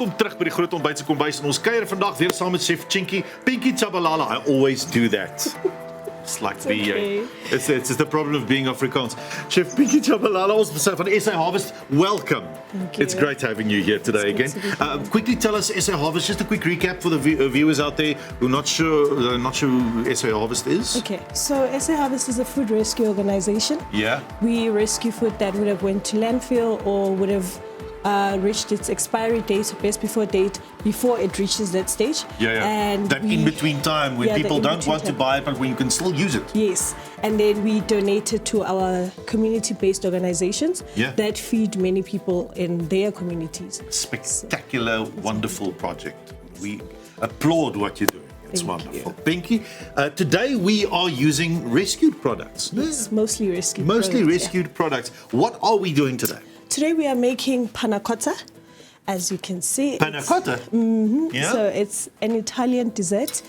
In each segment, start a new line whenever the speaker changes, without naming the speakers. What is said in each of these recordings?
Welkom terug by die Groot Ontbyt se kombuis en ons kuier vandag weer saam met Sjef Pinky Tshabalala. I always do that. It's like it's the problem of being Afrikaans. Sjef Pinky Tshabalala, ons van SA Harvest, welcome.
Thank you.
It's great having you here today again. Quickly tell us SA Harvest, just a quick recap for the viewers out there who are not sure who SA Harvest is.
Okay, so SA Harvest is a food rescue organization.
Yeah.
We rescue food that would have went to landfill or would have reached its expiry date or best before date before it reaches that stage.
And that in-between time when people don't want to buy it but when you can still use it.
Yes, and then we donate it to our community-based organizations that feed many people in their communities.
Spectacular, wonderful project. We applaud what you're doing. It's wonderful. Pinky, today we are using rescued products.
Yes, mostly rescued
products. What are we doing today?
Today we are making panna cotta, as you can see.
Panna cotta?
Yeah. So it's an Italian dessert.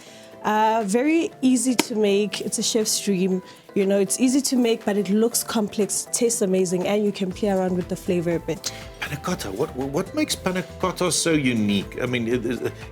Very easy to make. It's a chef's dream. You know, it's easy to make, but it looks complex, tastes amazing, and you can play around with the flavor a bit.
Panna cotta, what makes panna cotta so unique? I mean,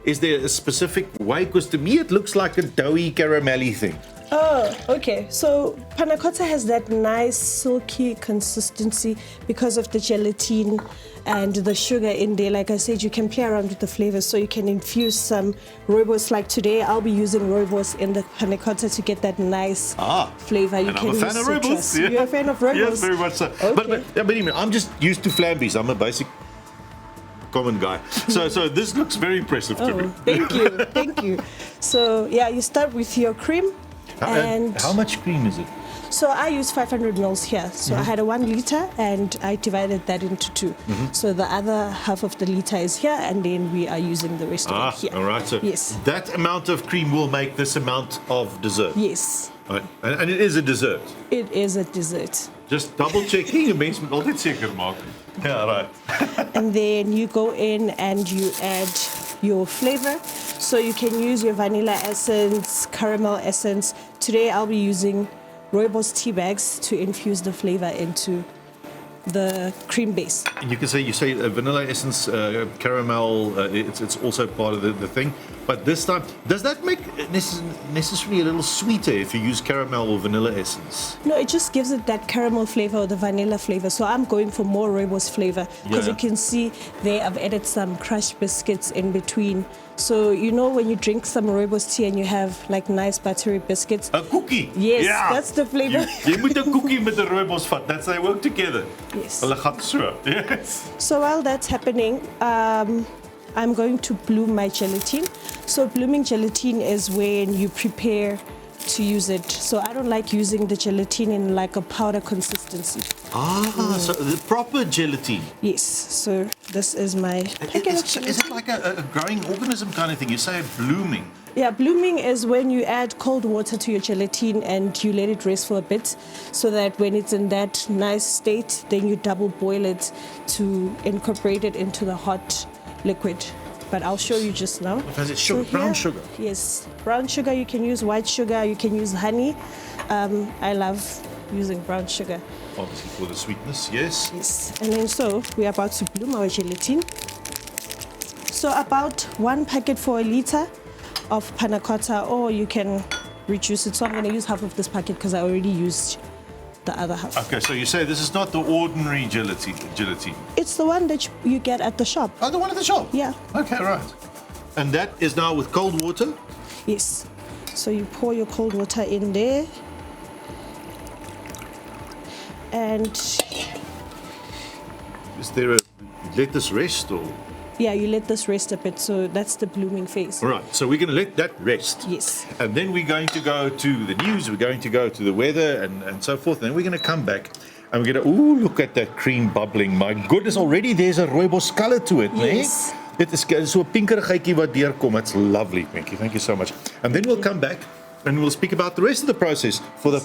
is there a specific way? Because to me it looks like a doughy caramelly thing.
Oh, okay. So panna cotta has that nice silky consistency because of the gelatin and the sugar in there. Like I said, you can play around with the flavors, so you can infuse some rooibos. Like today, I'll be using rooibos in the panna cotta to get that nice flavor.
I'm a fan of rooibos. Yeah.
You're a fan of rooibos?
Yes, very much so.
Okay.
But anyway, I'm just used to flambés. I'm a basic common guy. So this looks very impressive to me.
Thank you. So yeah, you start with your cream. And
how much cream is it?
So I use 500 mils here. So I had a 1 liter and I divided that into two. So the other half of the liter is here and then we are using the rest of it here.
All right. So
yes,
that amount of cream will make this amount of dessert.
Yes.
Right. And it is a dessert.
It is a dessert.
Just double checking. Mense moet altyd seker maak. Yeah, right.
And then you go in and you add your flavor. So you can use your vanilla essence, caramel essence. Today I'll be using rooibos tea bags to infuse the flavor into the cream base.
You can say vanilla essence, caramel. It's also part of the thing. But this time, does that make it necessarily a little sweeter if you use caramel or vanilla essence?
No, it just gives it that caramel flavor or the vanilla flavor. So I'm going for more rooibos flavor because you can see there I've added some crushed biscuits in between. So you know when you drink some rooibos tea and you have like nice buttery biscuits.
A cookie.
Yes, that's the flavor.
You moet 'n cookie met 'n rooibos vat. That's they work together.
Yes.
Hulle gaan so. Yes.
So while that's happening, I'm going to bloom my gelatin. So blooming gelatin is when you prepare to use it. So I don't like using the gelatin in like a powder consistency.
So the proper gelatin.
Yes. So this is my packet of gelatin.
Is it like a growing organism kind of thing? You say blooming.
Yeah, blooming is when you add cold water to your gelatin and you let it rest for a bit so that when it's in that nice state, then you double boil it to incorporate it into the hot liquid. But I'll show you just now.
Is it sugar, brown sugar?
Yes, brown sugar. You can use white sugar. You can use honey. I love using brown sugar.
Obviously for the sweetness, yes.
Yes, and then so we're about to bloom our gelatin. So about 1 packet for a liter of panna cotta, or you can reduce it. So I'm going to use half of this packet because I already used the other half.
Okay, so you say this is not the ordinary gelatin.
It's the one that you get at the shop.
Oh, the one at the shop?
Yeah.
Okay, right. And that is now with cold water?
Yes. So you pour your cold water in there. And
is there let this rest or?
Yeah, you let this rest a bit. So that's the blooming phase.
All right. So we're going to let that rest.
Yes.
And then we're going to go to the news. We're going to go to the weather and so forth. And then we're going to come back and we're going to, look at that cream bubbling. My goodness, already there's a rooibos color to it.
Yes.
It is so 'n pinkerigheidjie wat deurkom. It's lovely, Pinky. Thank you so much. And then we'll come back and we'll speak about the rest of the process for the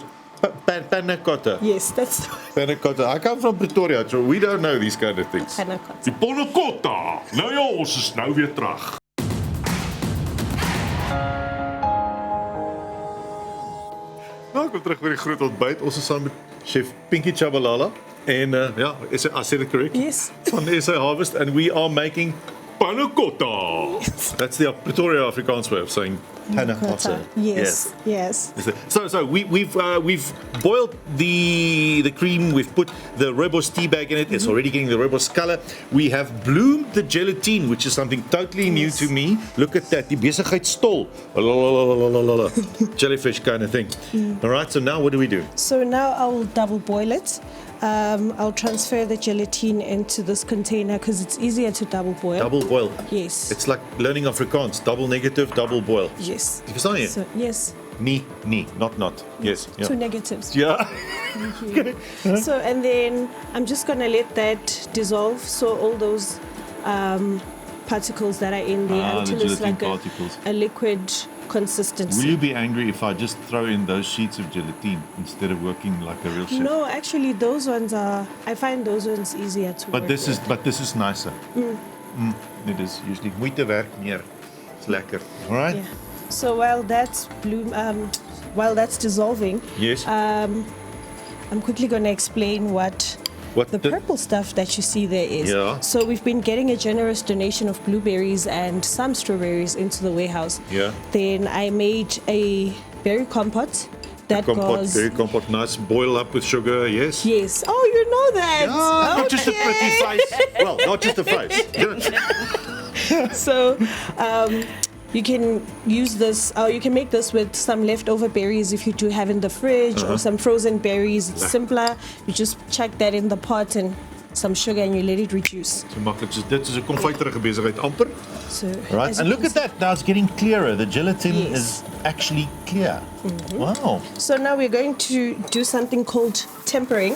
panna cotta.
Yes, that's the
Panna cotta. I come from Pretoria, so we don't know these kind of things.
panna cotta.
Die panna cotta. Nou ja, ons is nou weer terug. Welkom terug by die Groot Ontbyt. Ons is saam met Sjef Pinky Tshabalala. And I said it correct?
Yes.
Van SA Harvest. And we are making Panna cotta. That's the Pretoria Afrikaans way of saying panna cotta.
Yes.
So we've boiled the cream. We've put the rooibos tea bag in it. It's already getting the rooibos color. We have bloomed the gelatine, which is something totally new to me. Look at that, die besigheidstol, jellyfish kind of thing. All right. So now what do we do?
So now I'll double boil it. I'll transfer the gelatine into this container because it's easier to double boil.
Double boil.
Yes.
It's like learning Afrikaans. Double negative, double boil.
Yes.
Verstaan jy?
So, yes.
Nie, not. Yes. Yeah.
Two negatives.
Yeah.
Thank you. So, and then I'm just going to let that dissolve. So all those particles that are in there until it's like a liquid consistency.
Will you be angry if I just throw in those sheets of gelatine instead of working like a real chef?
No, actually, those ones I find those ones easier to work with.
But this is nicer. It is usually moeite werk meer. It's lekker. All right?
Yeah. So while that's dissolving,
Yes.
I'm quickly going to explain what the purple stuff that you see there is.
Yeah.
So we've been getting a generous donation of blueberries and some strawberries into the warehouse.
Yeah.
Then I made a berry compote that goes...
Berry compote, nice, boil up with sugar, yes?
Yes. Oh, you know that.
Yeah, not just a pretty face. Well, not just a face.
So you can use this, or you can make this with some leftover berries if you do have in the fridge, or some frozen berries. It's simpler. You just chuck that in the pot and some sugar and you let it reduce.
So maklik. So dit is 'n konfyterige besigheid amper.
So,
Right, and look at that. Now it's getting clearer. The gelatin is actually clear. Wow.
So now we're going to do something called tempering.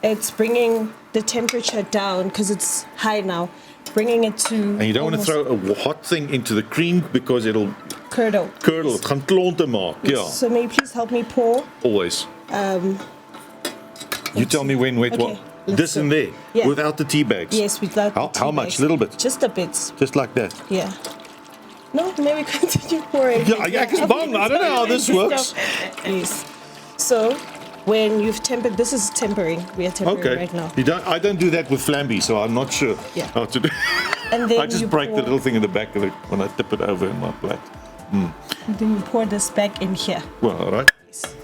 It's bringing the temperature down because it's high now. Bringing it to...
And you don't want to throw a hot thing into the cream because it'll
curdle.
Het gaan klonte maak. Yeah.
So may you please help me pour?
Always. You tell me when, wait, what? This in there, without the tea bags.
Yes, without the tea
How much?
bags.
Little bit?
Just a bit.
Just like that.
Yeah. No, maybe continue pouring.
Yeah, ek is bang. I don't know how this works.
Yes. So when you've tempered, this is tempering. We are tempering right now.
I don't do that with flambe, so I'm not sure how to do.
And then
I just break the little thing in the back of it when I tip it over in my plate.
And then you pour this back in here.
Well, all right.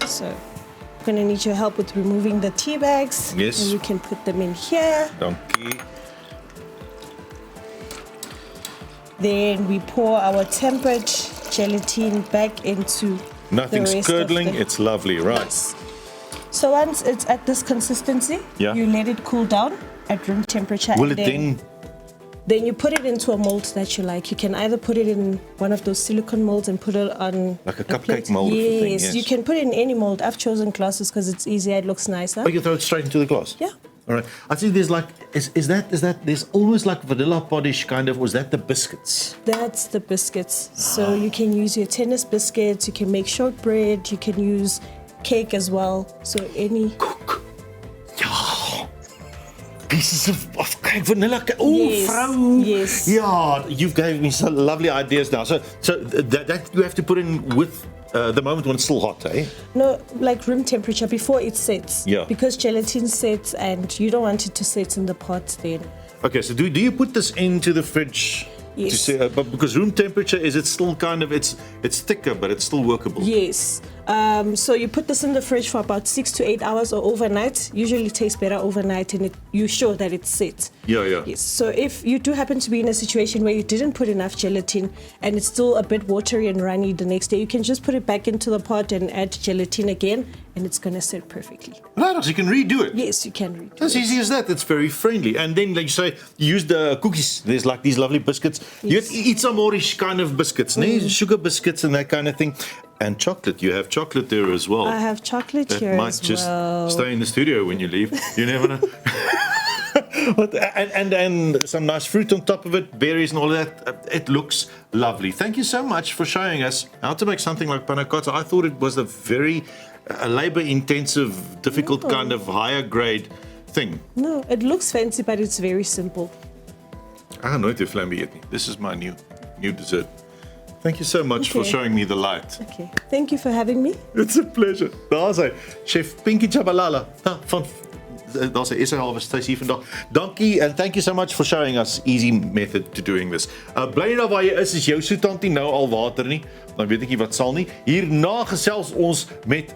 So I'm going to need your help with removing the tea bags.
Yes.
And you can put them in here.
Dankie.
Then we pour our tempered gelatine back into
Nothing's
the rest
curdling.
of the...
It's lovely, right?
Yes. So once it's at this consistency, you let it cool down at room temperature.
Will
and
it
then you put it into a mold that you like. You can either put it in one of those silicone molds and put it on
like a cupcake
plate.
mold?
Yes,
Yes,
you can put it in any mold. I've chosen glasses because it's easier. It looks nicer.
Oh, you throw it straight into the glass?
Yeah.
All right. I think there's like, is that, there's almost like vanilla polish kind of, was that the biscuits?
That's the biscuits. So you can use your tennis biscuits, you can make shortbread, you can use cake as well. So any...
Cook. Yeah. Pieces of cake, vanilla cake. Oh,
yes.
vrou.
Yes.
Yeah, you've gave me some lovely ideas now. So that you have to put in with the moment when it's still hot, eh?
No, like room temperature before it sets.
Yeah.
Because gelatin sets and you don't want it to set in the pot then.
Okay, so do you put this into the fridge?
Yes.
To see, but because room temperature, is it still kind of, it's thicker, but it's still workable?
Yes. So you put this in the fridge for about 6 to 8 hours or overnight. Usually it tastes better overnight and you're sure that it's set.
Yeah.
Yes. So if you do happen to be in a situation where you didn't put enough gelatin and it's still a bit watery and runny the next day, you can just put it back into the pot and add gelatin again and it's going to set perfectly.
Right, so you can redo it.
Yes, you can redo it.
As easy as that. It's very friendly. And then, like you say, you use the cookies. There's like these lovely biscuits.
Yes.
You eat some Moorish kind of biscuits, sugar biscuits and that kind of thing. And chocolate. You have chocolate there as well.
I have chocolate
that
here
might
as
just
well.
stay in the studio when you leave. You never know. and some nice fruit on top of it, berries and all that. It looks lovely. Thank you so much for showing us how to make something like panna cotta. I thought it was a very labor-intensive, difficult kind of higher grade thing.
No, it looks fancy, but it's very simple.
I gaan nooit 'n flambe eet nie. This is my new dessert. Thank you so much for showing me the light.
Okay. Thank you for having me.
It's a pleasure. Daar is hy, Sjef Pinky Tshabalala van daar's 'n SA Harvest hier vandag. Dankie and thank you so much for showing us easy method to doing this. Bly daar waar jy is jou soetantie nou al water nie. Dan weet ek nie wat sal nie. Hierna gesels ons met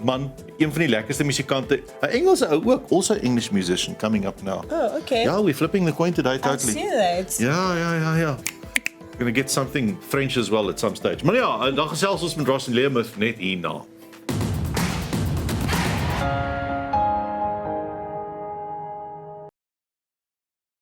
man, een van die lekkerste musikante, 'n Engelse ou ook, also English musician coming up now.
Oh, okay.
Yeah, we're flipping the coin today totally.
I see that.
Ja. We're going to get something French as well at some stage. Maar ja, dan gesels ons met Ross en Leemouth net hierna.